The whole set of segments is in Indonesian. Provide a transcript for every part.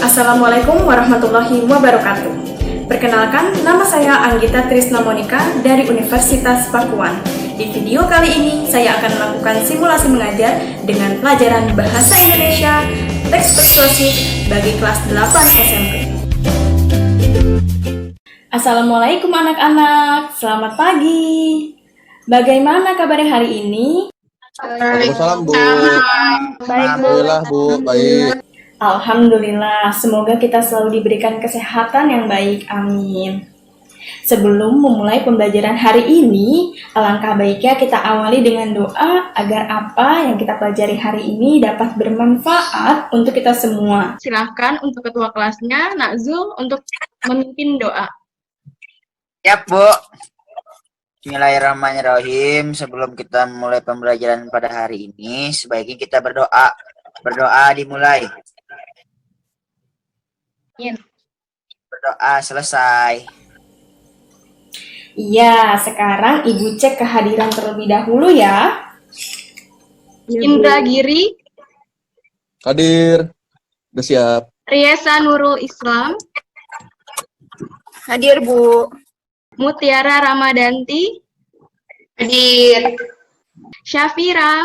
Assalamualaikum warahmatullahi wabarakatuh. Perkenalkan, nama saya Anggita Trisna Monika dari Universitas Pakuan. Di video kali ini, saya akan melakukan simulasi mengajar dengan pelajaran Bahasa Indonesia teks persuasif bagi kelas 8 SMP. Assalamualaikum anak-anak, selamat pagi. Bagaimana kabar hari ini? Waalaikumsalam, Bu. Baik, Bu. Alhamdulillah, Bu. Baik. Alhamdulillah, semoga kita selalu diberikan kesehatan yang baik, amin. Sebelum memulai pembelajaran hari ini, alangkah baiknya kita awali dengan doa agar apa yang kita pelajari hari ini dapat bermanfaat untuk kita semua. Silahkan untuk ketua kelasnya, Nak Zul, untuk memimpin doa. Yap, Bu. Bismillahirrahmanirrahim. Sebelum kita mulai pembelajaran pada hari ini, sebaiknya kita berdoa. Berdoa dimulai. Berdoa selesai. Iya, sekarang Ibu cek kehadiran terlebih dahulu ya. Indra Giri, Hadir. Udah siap. Riesa Nurul Islam, Hadir, Bu. Mutiara Ramadanti, Hadir. Syafira,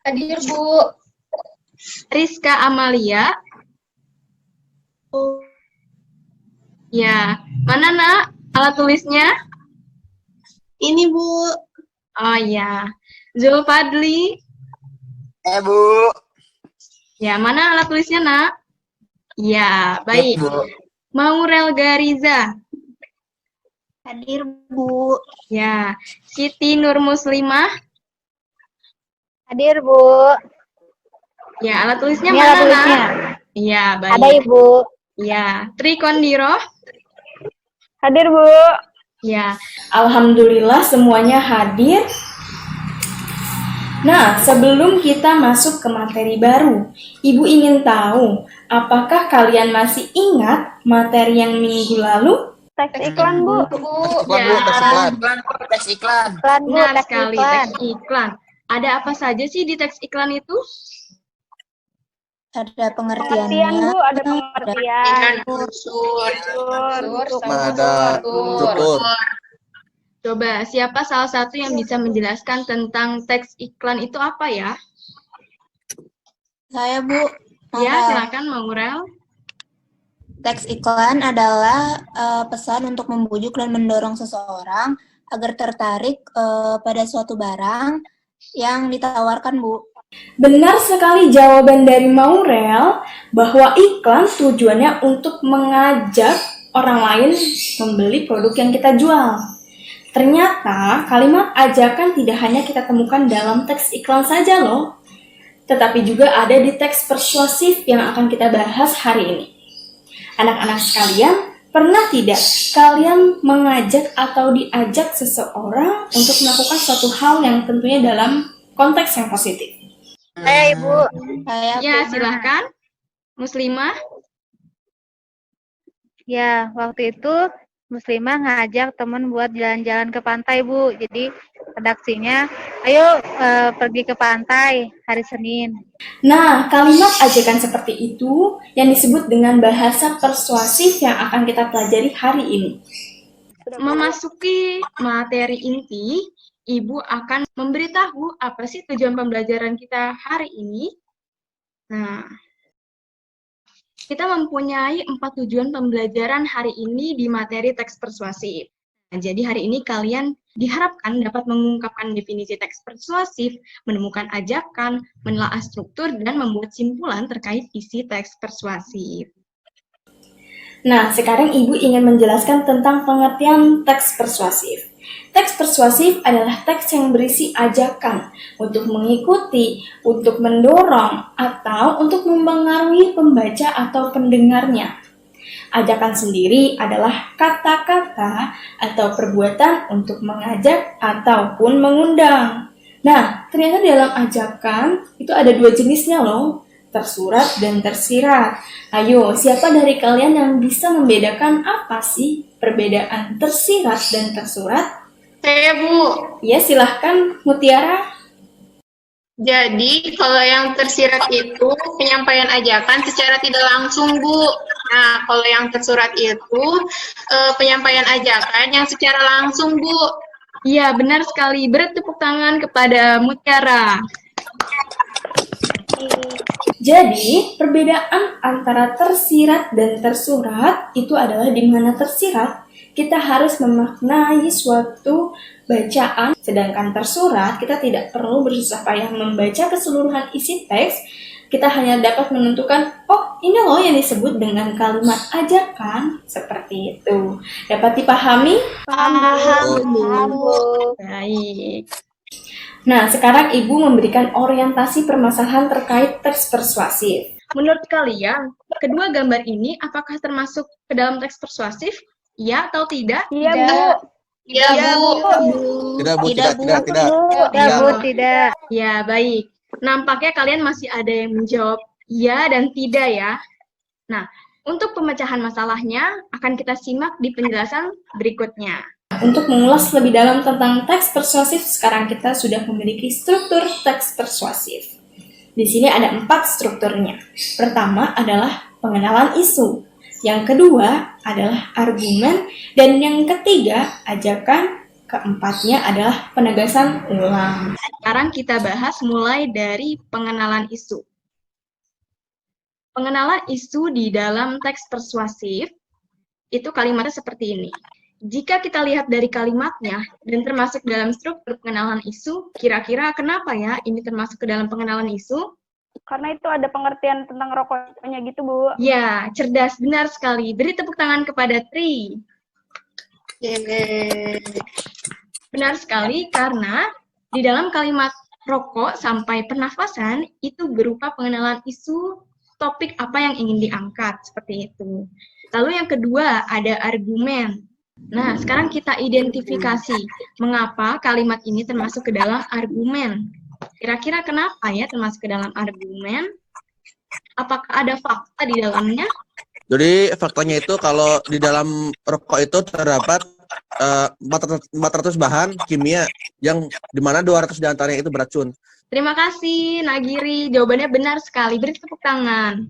Hadir, Bu. Rizka Amalia. Ya, mana Nak alat tulisnya? Ini, Bu. Oh ya, Zulfadli. Bu. Ya, mana alat tulisnya Nak? Ya, baik. Bu. Maurel Gariza. Hadir, Bu. Ya, Siti Nur Muslimah. Hadir, Bu. Ya, alat tulisnya Ini mana alat tulisnya. Nak? Iya, baik. Ada, Ibu. Ya, Tri Kondiro. Hadir, Bu. Ya, Alhamdulillah semuanya hadir. Nah, sebelum kita masuk ke materi baru, Ibu ingin tahu, apakah kalian masih ingat materi yang minggu lalu? Teks iklan, Bu. Iklan, Bu. Tes iklan. Tes iklan. Iklan, Bu. benar Teks sekali, iklan. teks iklan. Ada apa saja sih di teks iklan itu? Ada Pengertian, pengertiannya, Bu. Ada pengertian. unsur, Ada struktur. Coba, siapa salah satu yang bisa menjelaskan tentang teks iklan itu apa ya? saya Bu. Ya, Maka silakan Maurel. teks iklan adalah pesan untuk membujuk dan mendorong seseorang agar tertarik pada suatu barang yang ditawarkan, Bu. Benar sekali jawaban dari Maurel bahwa iklan tujuannya untuk mengajak orang lain membeli produk yang kita jual. Ternyata kalimat ajakan tidak hanya kita temukan dalam teks iklan saja loh, tetapi juga ada di teks persuasif yang akan kita bahas hari ini. Anak-anak sekalian, pernah tidak kalian mengajak atau diajak seseorang untuk melakukan suatu hal yang tentunya dalam konteks yang positif? Saya, Ibu. Saya Ya, pernah. silakan. Muslimah. Ya, waktu itu Muslimah ngajak temen buat jalan-jalan ke pantai, Bu. Jadi redaksinya, ayo pergi ke pantai hari Senin. Nah, kalimat ajakan seperti itu yang disebut dengan bahasa persuasif yang akan kita pelajari hari ini. Memasuki materi inti, Ibu akan memberitahu apa sih tujuan pembelajaran kita hari ini. Nah, kita mempunyai 4 tujuan pembelajaran hari ini di materi teks persuasif. Nah, jadi hari ini kalian diharapkan dapat mengungkapkan definisi teks persuasif, menemukan ajakan, menelaah struktur, dan membuat simpulan terkait isi teks persuasif. Nah, sekarang Ibu ingin menjelaskan tentang pengertian teks persuasif. Teks persuasif adalah teks yang berisi ajakan untuk mengikuti, untuk mendorong, atau untuk mempengaruhi pembaca atau pendengarnya. Ajakan sendiri adalah kata-kata atau perbuatan untuk mengajak ataupun mengundang. Nah, ternyata dalam ajakan itu ada 2 jenisnya loh, tersurat dan tersirat. Ayo, siapa dari kalian yang bisa membedakan apa sih perbedaan tersirat dan tersurat? Saya, Bu. Ya, silahkan Mutiara. Jadi, kalau yang tersirat itu penyampaian ajakan secara tidak langsung, Bu. Nah, kalau yang tersurat itu penyampaian ajakan yang secara langsung, Bu. Iya, benar sekali. Beri tepuk tangan kepada Mutiara. Jadi, perbedaan antara tersirat dan tersurat itu adalah di mana tersirat kita harus memaknai suatu bacaan, sedangkan tersurat kita tidak perlu bersusah payah membaca keseluruhan isi teks, kita hanya dapat menentukan, oh ini loh yang disebut dengan kalimat ajakan, seperti itu. Dapat dipahami? Paham, Bu. Baik. Nah, sekarang Ibu memberikan orientasi permasalahan terkait teks persuasif. Menurut kalian, kedua gambar ini apakah termasuk ke dalam teks persuasif? Iya atau tidak? Iya, Bu. Iya, Bu. Tidak, Bu. Tidak, Tidak. Tidak, Bu, tidak. Ya, baik. Nampaknya kalian masih ada yang menjawab iya dan tidak ya. Nah, untuk pemecahan masalahnya akan kita simak di penjelasan berikutnya. Untuk mengulas lebih dalam tentang teks persuasif, sekarang kita sudah memiliki struktur teks persuasif. Di sini ada 4 strukturnya. Pertama adalah pengenalan isu. Yang kedua adalah argumen. Dan yang ketiga, ajakan. Keempatnya adalah penegasan ulang. Sekarang kita bahas mulai dari pengenalan isu. Pengenalan isu di dalam teks persuasif, itu kalimatnya seperti ini. Jika kita lihat dari kalimatnya dan termasuk dalam struktur pengenalan isu, kira-kira kenapa ya ini termasuk ke dalam pengenalan isu? Karena itu ada pengertian tentang rokoknya gitu, Bu. Ya, cerdas, benar sekali. Beri tepuk tangan kepada Tri. Benar sekali, karena di dalam kalimat rokok sampai pernafasan itu berupa pengenalan isu topik apa yang ingin diangkat, seperti itu. Lalu yang kedua ada argumen. Nah, sekarang kita identifikasi mengapa kalimat ini termasuk ke dalam argumen. Kira-kira kenapa ya termasuk ke dalam argumen? Apakah ada fakta di dalamnya? Jadi faktanya itu kalau di dalam rokok itu terdapat 400 bahan kimia yang dimana 200 diantaranya itu beracun. Terima kasih, Nagiri. Jawabannya benar sekali. Beri tepuk tangan.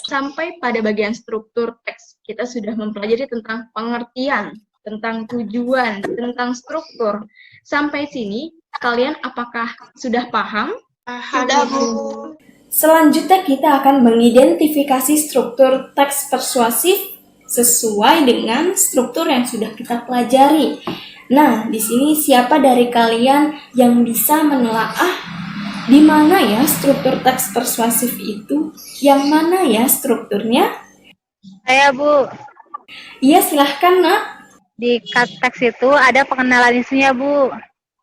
Sampai pada bagian struktur teks, kita sudah mempelajari tentang pengertian, tentang tujuan, tentang struktur. Sampai sini, kalian apakah sudah paham? Sudah, Bu. Selanjutnya kita akan mengidentifikasi struktur teks persuasif sesuai dengan struktur yang sudah kita pelajari. Nah, di sini siapa dari kalian yang bisa menelaah di mana ya struktur teks persuasif itu? Yang mana ya strukturnya? Saya, Bu. Iya, silahkan, Nak. Di teks itu ada pengenalan isunya, Bu.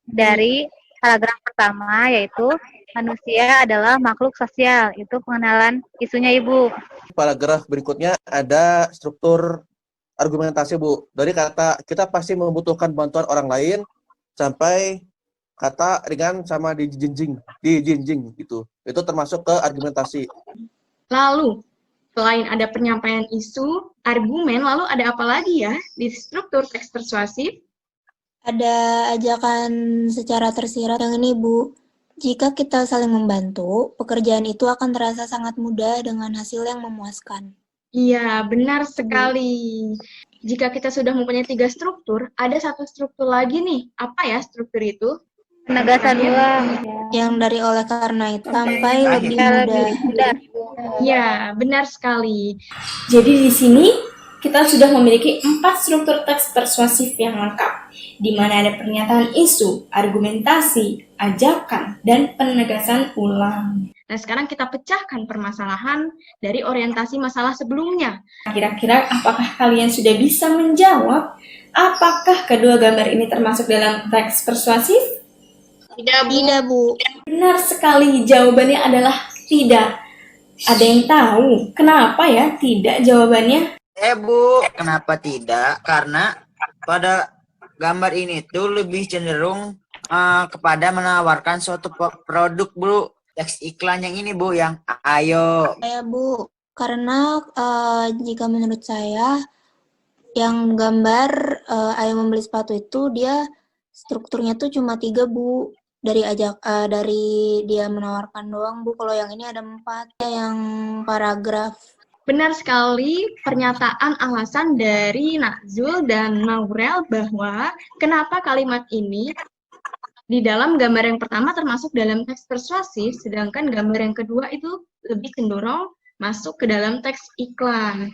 Dari paragraf pertama, yaitu manusia adalah makhluk sosial. Itu pengenalan isunya, Ibu. Paragraf berikutnya ada struktur argumentasi, Bu. Dari kata kita pasti membutuhkan bantuan orang lain sampai kata ringan sama dijinjing gitu. Itu termasuk ke argumentasi. Lalu, selain ada penyampaian isu, argumen, lalu ada apa lagi ya di struktur teks persuasif? Ada ajakan secara tersirat yang ini, Bu. Jika kita saling membantu, pekerjaan itu akan terasa sangat mudah dengan hasil yang memuaskan. Iya, benar sekali. Jika kita sudah mempunyai 3 struktur, ada satu struktur lagi nih. Apa ya struktur itu? Penegasan ulang. Yang dari oleh karena itu sampai lebih mudah. Ya, benar sekali. Jadi di sini kita sudah memiliki 4 struktur teks persuasif yang lengkap, di mana ada pernyataan isu, argumentasi, ajakan, dan penegasan ulang. Nah, sekarang kita pecahkan permasalahan dari orientasi masalah sebelumnya. Kira-kira apakah kalian sudah bisa menjawab apakah kedua gambar ini termasuk dalam teks persuasif? Tidak, Bu. Tidak, Bu. Benar sekali, jawabannya adalah tidak. Ada yang tahu kenapa ya tidak jawabannya? Bu, kenapa tidak? Karena pada gambar ini tuh lebih cenderung kepada menawarkan suatu produk, Bu. Teks iklan yang ini, Bu, yang ayo. Saya, Bu. Karena jika menurut saya, yang gambar ayo membeli sepatu itu dia strukturnya tuh cuma 3, Bu. Dari dia menawarkan doang, Bu. Kalau yang ini ada 4, yang paragraf. Benar sekali pernyataan alasan dari Nazul dan Maurel bahwa kenapa kalimat ini di dalam gambar yang pertama termasuk dalam teks persuasif, sedangkan gambar yang kedua itu lebih cenderung masuk ke dalam teks iklan.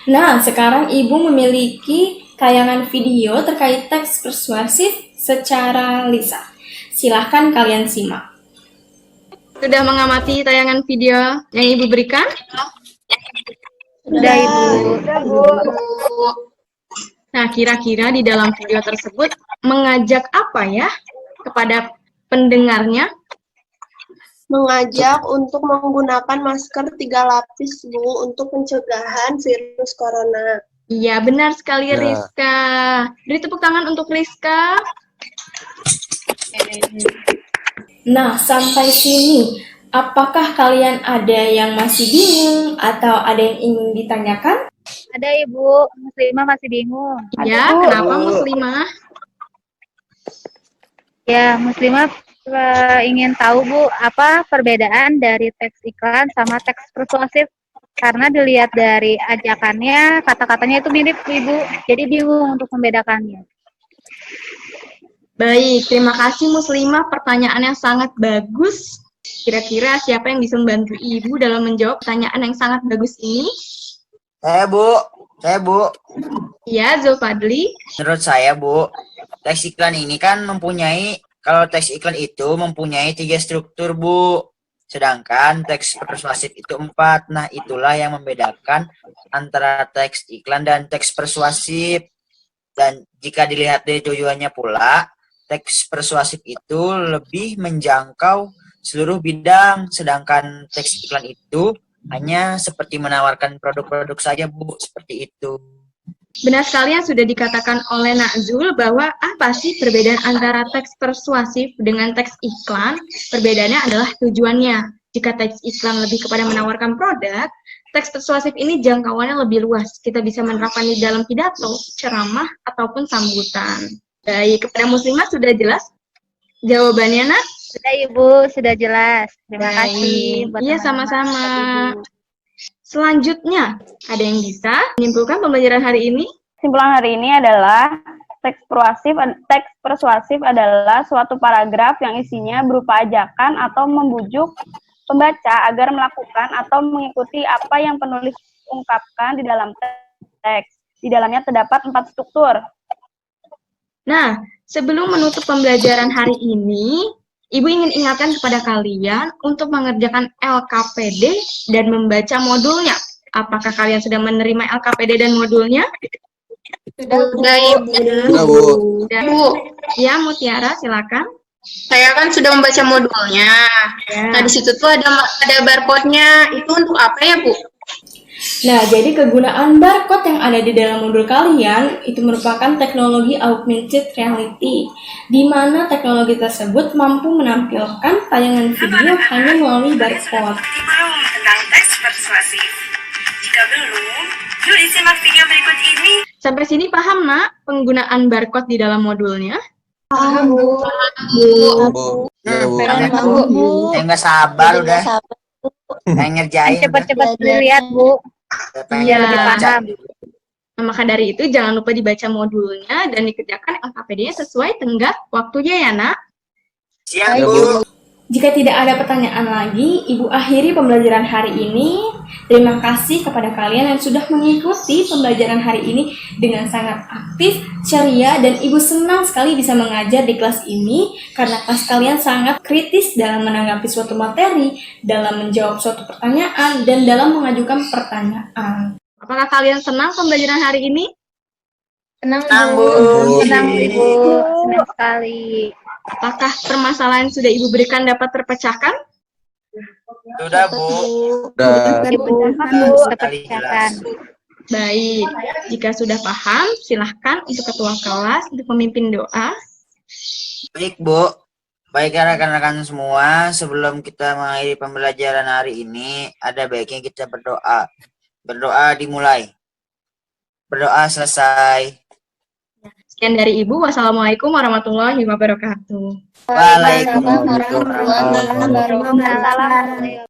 Nah, sekarang Ibu memiliki tayangan video terkait teks persuasif secara lisan. Silahkan kalian simak. Sudah mengamati tayangan video yang Ibu berikan? Sudah, Ibu. Udah, Bu. Nah, kira-kira di dalam video tersebut mengajak apa ya kepada pendengarnya? Mengajak untuk menggunakan masker 3 lapis, Bu, untuk pencegahan virus corona. Iya, benar sekali Ya. Rizka. Beri tepuk tangan untuk Rizka. Nah, sampai sini, apakah kalian ada yang masih bingung atau ada yang ingin ditanyakan? Ada, Ibu. Muslimah masih bingung. Ya, kenapa Muslimah? Ya, Muslimah ingin tahu, Bu, apa perbedaan dari teks iklan sama teks persuasif? Karena dilihat dari ajakannya, kata-katanya itu mirip, Ibu. Jadi bingung untuk membedakannya. Baik, terima kasih Muslimah. Pertanyaannya sangat bagus. Kira-kira siapa yang bisa membantu Ibu dalam menjawab pertanyaan yang sangat bagus ini? Saya, Bu. Ya, Zulfadli. Menurut saya, Bu, teks iklan ini kan kalau teks iklan itu mempunyai 3 struktur, Bu. Sedangkan teks persuasif itu 4. Nah, itulah yang membedakan antara teks iklan dan teks persuasif. Dan jika dilihat dari tujuannya pula, teks persuasif itu lebih menjangkau seluruh bidang, sedangkan teks iklan itu hanya seperti menawarkan produk-produk saja, Bu, seperti itu. Benar sekali yang sudah dikatakan oleh Nazul bahwa apa sih perbedaan antara teks persuasif dengan teks iklan? Perbedaannya adalah tujuannya. Jika teks iklan lebih kepada menawarkan produk, teks persuasif ini jangkauannya lebih luas. Kita bisa menerapkan di dalam pidato, ceramah, ataupun sambutan. Baik, kepada Muslimah sudah jelas jawabannya, Nak? Sudah, Ibu. Sudah jelas. Terima Baik. kasih. buat Iya, teman-teman. sama-sama. Ibu. Selanjutnya, ada yang bisa menyimpulkan pembelajaran hari ini? Kesimpulan hari ini adalah teks persuasif adalah suatu paragraf yang isinya berupa ajakan atau membujuk pembaca agar melakukan atau mengikuti apa yang penulis ungkapkan di dalam teks. Di dalamnya terdapat 4 struktur. Nah, sebelum menutup pembelajaran hari ini, Ibu ingin ingatkan kepada kalian untuk mengerjakan LKPD dan membaca modulnya. Apakah kalian sudah menerima LKPD dan modulnya? Sudah, Ibu. Sudah, Bu. Sudah. Bu, Ya, Mutiara, silakan. saya kan sudah membaca modulnya. Nah, di situ tuh ada barcode-nya. Itu untuk apa ya, Bu? Nah, jadi kegunaan barcode yang ada di dalam modul kalian itu merupakan teknologi augmented reality, di mana teknologi tersebut mampu menampilkan tayangan video hanya melalui barcode. Belum tentang teks persuasif. Jika belum, yuk disimak video berikut ini. Sampai sini paham, Nak, penggunaan barcode di dalam modulnya? Bu. Ya, Bu. Paham, Bu. Saya nggak sabar Jadi udah. nggak sabar. Pengen ngerjain. Cepat-cepat Belajar. dilihat, Bu. Pengen Iya. Lebih baca. paham. Nah, maka dari itu jangan lupa dibaca modulnya dan dikerjakan LKPD-nya sesuai tenggat waktunya ya, Nak. Siap, Ya, Bu. Bu. Jika tidak ada pertanyaan lagi, Ibu akhiri pembelajaran hari ini. Terima kasih kepada kalian yang sudah mengikuti pembelajaran hari ini dengan sangat aktif, ceria, dan Ibu senang sekali bisa mengajar di kelas ini karena kelas kalian sangat kritis dalam menanggapi suatu materi, dalam menjawab suatu pertanyaan, dan dalam mengajukan pertanyaan. Apakah kalian senang pembelajaran hari ini? Senang, Senang, Bu. Bu. Senang, Ibu. Senang sekali. Apakah permasalahan sudah Ibu berikan dapat terpecahkan? Sudah, Bu. Udah. Ibu, Sekali terpecahkan. jelas. Baik, jika sudah paham, silahkan untuk ketua kelas untuk memimpin doa. Baik, Bu. Baik, rekan-rekan semua, sebelum kita mengakhiri pembelajaran hari ini, ada baiknya kita berdoa. Berdoa dimulai. Berdoa selesai. Sekian dari Ibu. Wassalamualaikum warahmatullahi wabarakatuh. Waalaikumsalam warahmatullahi Waalaikumsalam warahmatullahi wabarakatuh. wabarakatuh.